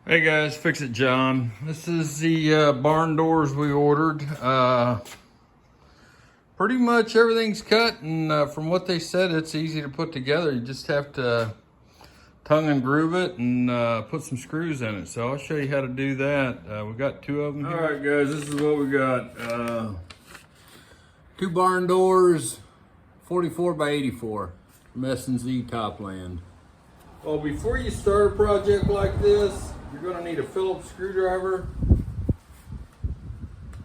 Hey guys, Fix It John. This is the barn doors we ordered. Pretty much everything's cut, and from what they said, it's easy to put together. You just have to tongue and groove it and put some screws in it. So I'll show you how to do that. We got two of them here. All right guys, this is what we got. Two barn doors, 44 by 84 from S&Z Topland. Well, before you start a project like this, you're going to need a Phillips screwdriver.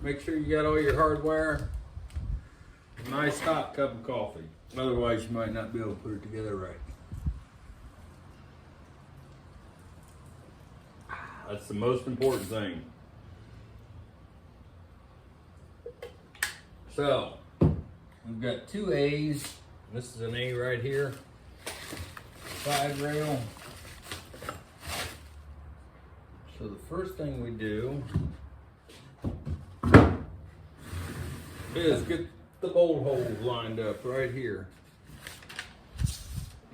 Make sure you got all your hardware. A nice hot cup of coffee. Otherwise, you might not be able to put it together right. That's the most important thing. So, we've got two A's. This is an A right here. Side rail. So the first thing we do is get the bolt holes lined up right here.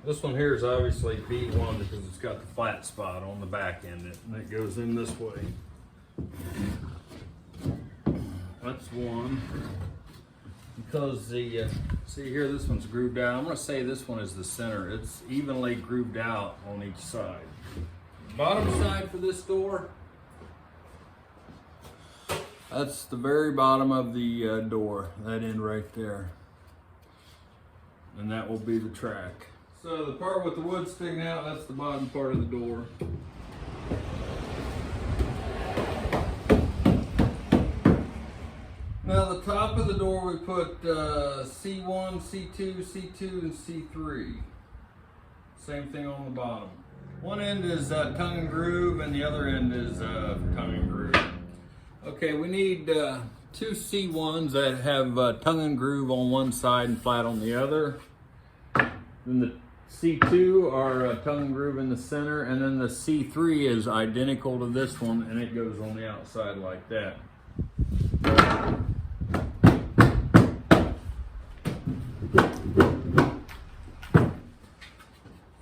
This one here is obviously B1 because it's got the flat spot on the back end and it goes in this way. That's one. Because the, see here, this one's grooved out. I'm gonna say this one is the center. It's evenly grooved out on each side. Bottom side for this door, that's the very bottom of the door, that end right there. And that will be the track. So the part with the wood sticking out, that's the bottom part of the door. Now the top of the door we put C1, C2, C2, and C3. Same thing on the bottom. One end is tongue and groove and the other end is tongue and groove. Okay, we need two C1s that have tongue and groove on one side and flat on the other. Then the C2 are tongue and groove in the center, and then the C3 is identical to this one and it goes on the outside like that.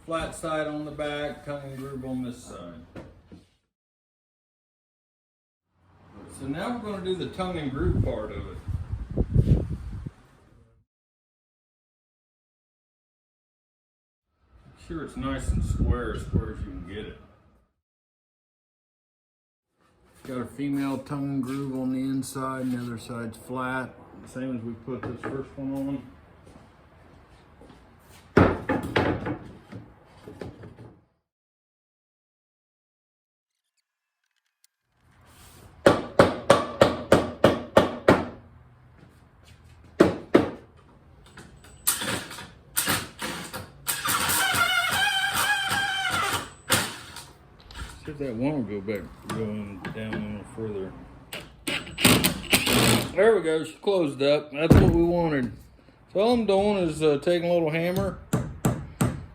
Flat side on the back, tongue and groove on this side. So now we're going to do the tongue and groove part of it. Make sure it's nice and square as you can get it. Got a female tongue and groove on the inside and the other side's flat. Same as we put this first one on. See if that one will go back, going down a little further. There we go, she closed up. That's what we wanted. So all I'm doing is taking a little hammer,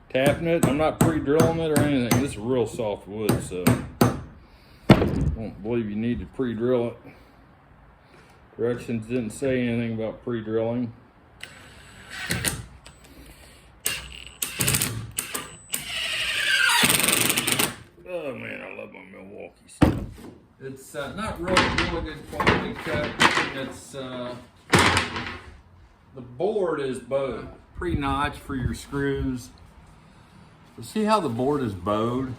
tapping it. I'm not pre-drilling it or anything. This is real soft wood, so I don't believe you need to pre-drill it. Directions didn't say anything about pre-drilling. Oh man, I love my Milwaukee stuff. It's not really good quality cut. It's the board is bowed, pre-notched for your screws. So see how the board is bowed?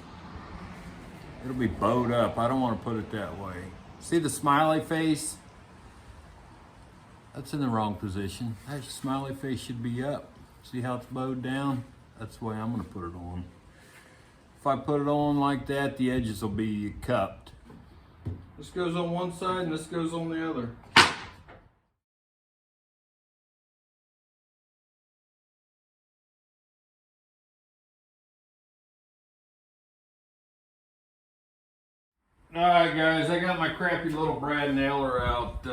It'll be bowed up. I don't want to put it that way. See the smiley face? That's in the wrong position. That smiley face should be up. See how it's bowed down? That's the way I'm going to put it on. If I put it on like that, the edges will be cupped. This goes on one side and this goes on the other. Alright guys, I got my crappy little brad nailer out.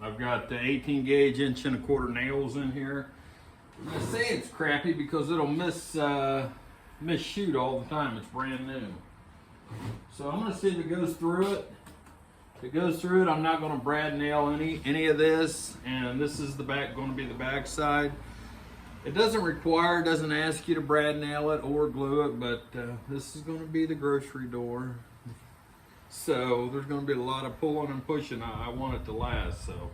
I've got the 18 gauge 1.25" nails in here. I say it's crappy because it'll misshoot all the time. It's brand new. So I'm going to see if it goes through it. If it goes through it, I'm not going to brad nail any of this. And this is the back, going to be the back side. It doesn't ask you to brad nail it or glue it, but this is going to be the grocery door. So there's going to be a lot of pulling and pushing. I want it to last. So.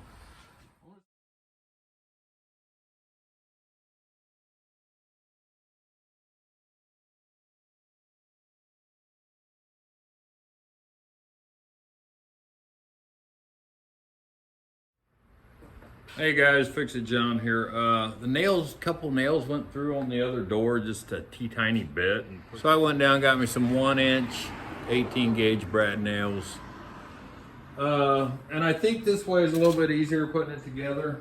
Hey guys, Fix It John here. Couple nails went through on the other door, just a tiny bit. So I went down, got me some 1-inch, 18 gauge brad nails. And I think this way is a little bit easier putting it together.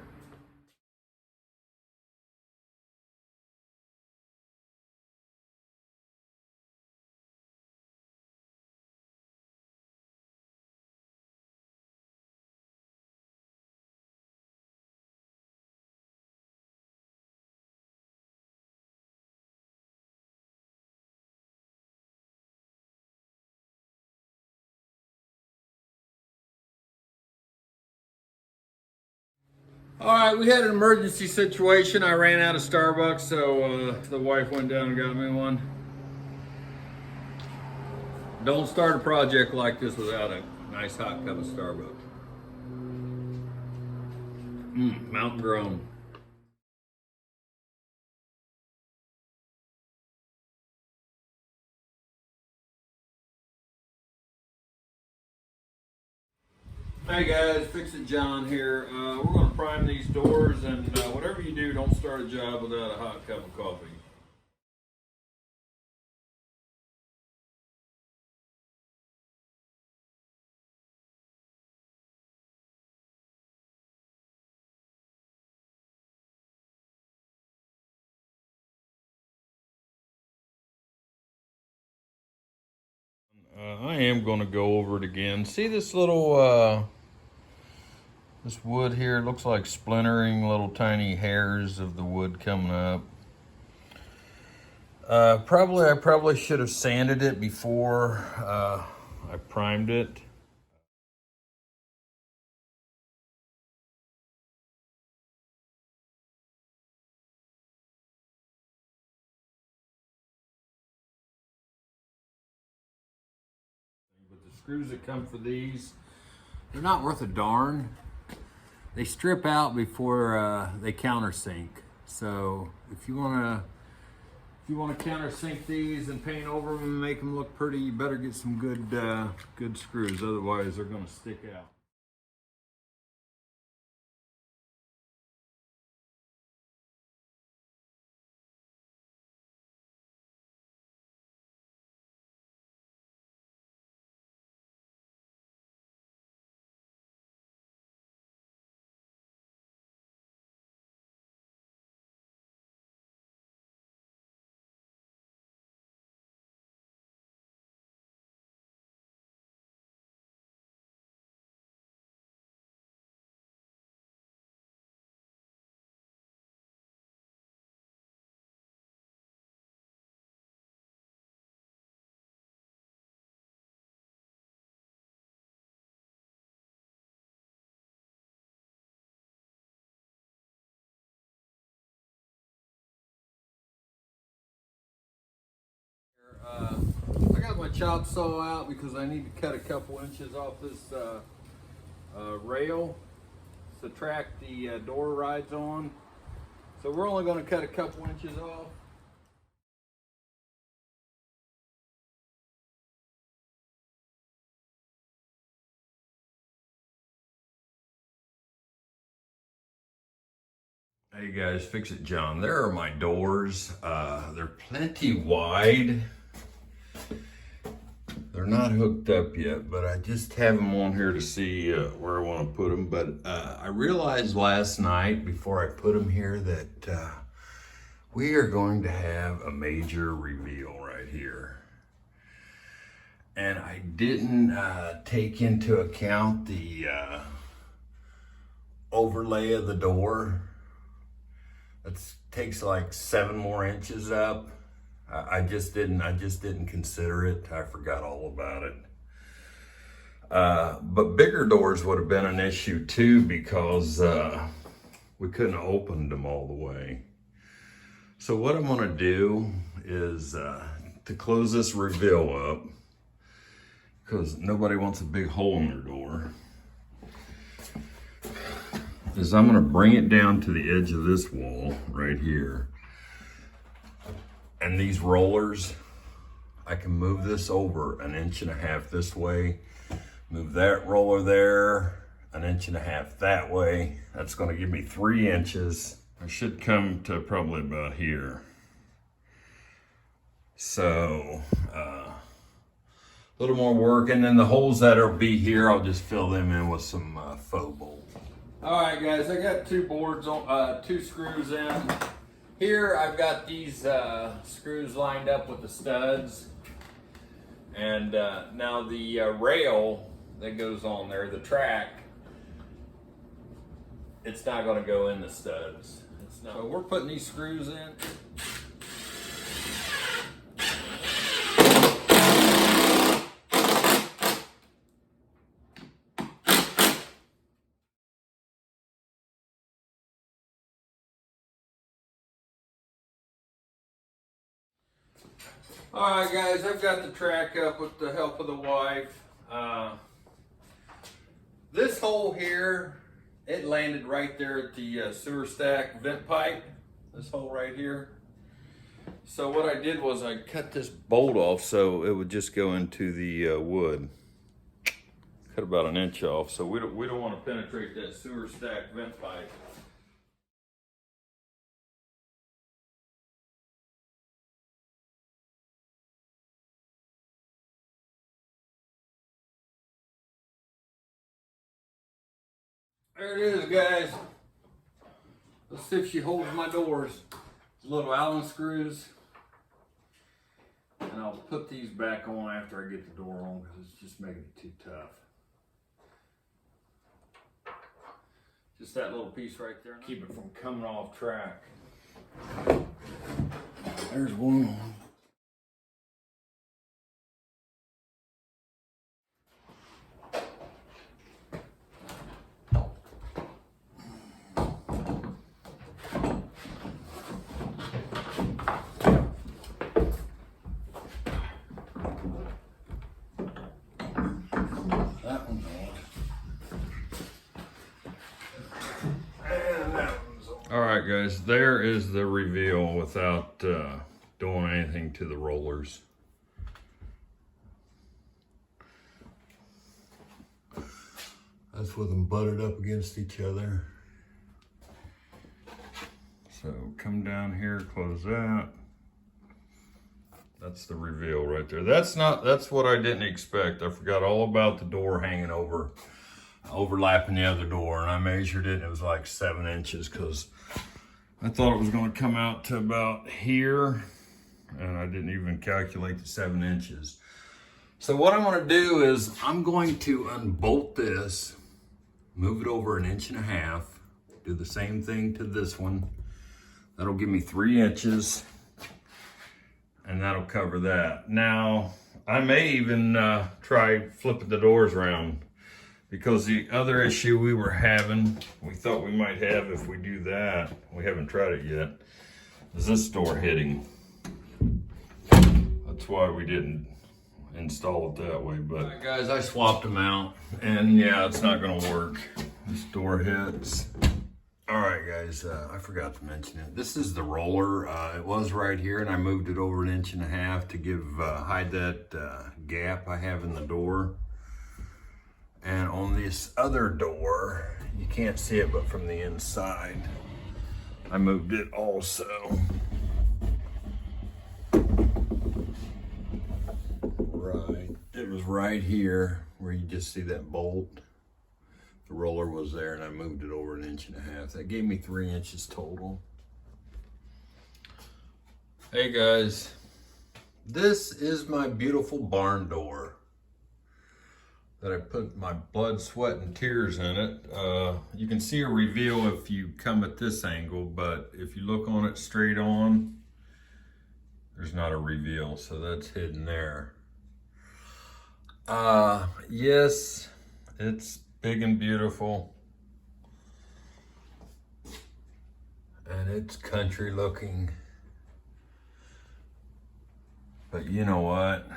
All right, we had an emergency situation. I ran out of Starbucks, so the wife went down and got me one. Don't start a project like this without a nice hot cup of Starbucks. Mountain Grown. Hey guys, Fix It John here. We're going to prime these doors, and whatever you do, don't start a job without a hot cup of coffee. I am going to go over it again. See this little this wood here? It looks like splintering, little tiny hairs of the wood coming up. I probably should have sanded it before I primed it. But the screws that come for these, they're not worth a darn. They strip out before they countersink. So if you want to countersink these and paint over them and make them look pretty, you better get some good screws. Otherwise, they're going to stick out. I got my chop saw out because I need to cut a couple inches off this rail to track the door rides on. So we're only going to cut a couple inches off. Hey guys, Fix It John. There are my doors. They're plenty wide. They're not hooked up yet, but I just have them on here to see where I want to put them. But I realized last night before I put them here that we are going to have a major reveal right here. And I didn't take into account the overlay of the door. It takes like 7 more inches up. I just didn't consider it. I forgot all about it. But bigger doors would have been an issue too because we couldn't have opened them all the way. So what I'm gonna do is to close this reveal up, because nobody wants a big hole in their door, is I'm gonna bring it down to the edge of this wall right here. And these rollers, I can move this over 1.5 inches this way, move that roller there 1.5 inches that way. That's gonna give me 3 inches. I should come to probably about here. So, a little more work, and then the holes that'll be here, I'll just fill them in with some faux bolts. All right, guys, I got 2 boards on, 2 screws in. Here, I've got these screws lined up with the studs, and now the rail that goes on there, the track, it's not going to go in the studs. It's not. So we're putting these screws in. All right, guys, I've got the track up with the help of the wife. This hole here, it landed right there at the sewer stack vent pipe, this hole right here. So what I did was I cut this bolt off so it would just go into the wood. Cut about 1 inch off, so we don't want to penetrate that sewer stack vent pipe. There it is, guys. Let's see if she holds my doors. Little Allen screws. And I'll put these back on after I get the door on because it's just making it too tough. Just that little piece right there. Keep it from coming off track. There's one. All right, guys, there is the reveal without doing anything to the rollers. That's with them butted up against each other. So come down here, close that. That's the reveal right there. That's what I didn't expect. I forgot all about the door hanging over, overlapping the other door, and I measured it and it was like 7 inches because I thought it was going to come out to about here, and I didn't even calculate the 7 inches. So what I'm going to do is I'm going to unbolt this, move it over 1.5 inches, do the same thing to this one. That'll give me 3 inches, and that'll cover that. Now, I may even try flipping the doors around, because the other issue we were having, we thought we might have if we do that, we haven't tried it yet, is this door hitting. That's why we didn't install it that way. But all right, guys, I swapped them out, and yeah, it's not gonna work. This door hits. All right, guys, I forgot to mention it. This is the roller. It was right here, and I moved it over 1.5 inches to give hide that gap I have in the door. And on this other door, you can't see it, but from the inside, I moved it also. Right, it was right here where you just see that bolt. The roller was there, and I moved it over 1.5 inches. That gave me 3 inches total. Hey guys, this is my beautiful barn door that I put my blood, sweat, and tears in it. You can see a reveal if you come at this angle, but if you look on it straight on, there's not a reveal, so that's hidden there. Yes, it's big and beautiful, and it's country looking, but you know what?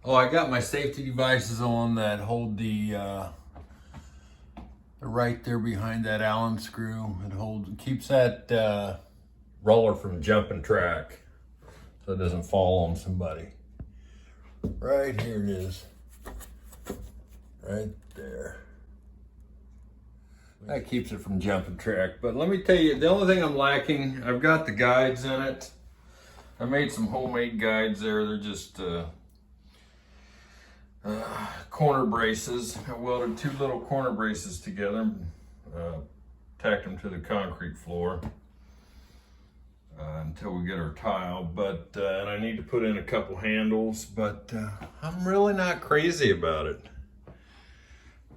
Oh, I got my safety devices on that hold the right there behind that Allen screw. It keeps that roller from jumping track so it doesn't fall on somebody. Right here it is. Right there. That keeps it from jumping track. But let me tell you, the only thing I'm lacking, I've got the guides in it. I made some homemade guides there. They're just corner braces. I welded 2 little corner braces together, tacked them to the concrete floor until we get our tile. But and I need to put in a couple handles, but I'm really not crazy about it.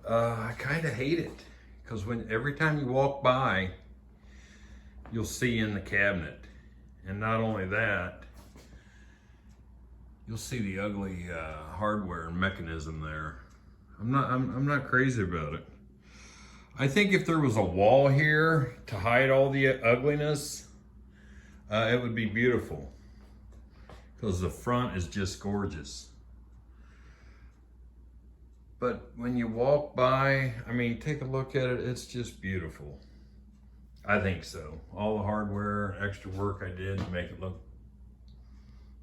I kind of hate it because every time you walk by, you'll see in the cabinet, and not only that, you'll see the ugly hardware and mechanism there. I'm not crazy about it. I think if there was a wall here to hide all the ugliness, it would be beautiful because the front is just gorgeous. But when you walk by, I mean, take a look at it, it's just beautiful. I think so. All the hardware, extra work I did to make it look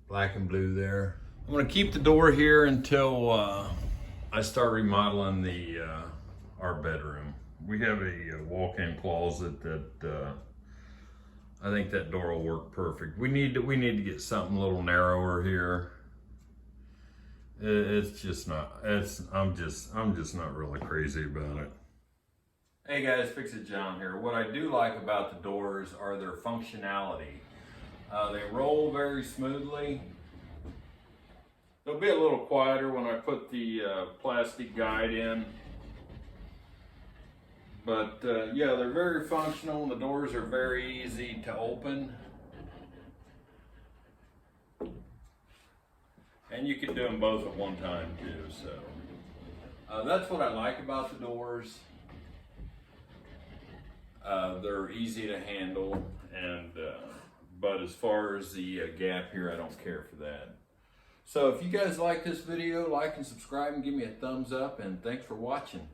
black and blue there. I'm gonna keep the door here until I start remodeling our bedroom. We have a walk-in closet that I think that door will work perfect. We need to get something a little narrower here. It's just not. I'm just not really crazy about it. Hey guys, Fix It John here. What I do like about the doors are their functionality. They roll very smoothly. They'll be a little quieter when I put the plastic guide in. But yeah, they're very functional and the doors are very easy to open. And you can do them both at one time too, so. That's what I like about the doors. They're easy to handle, and but as far as the gap here, I don't care for that. So if you guys like this video, like and subscribe and give me a thumbs up, and thanks for watching.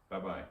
Bye-bye.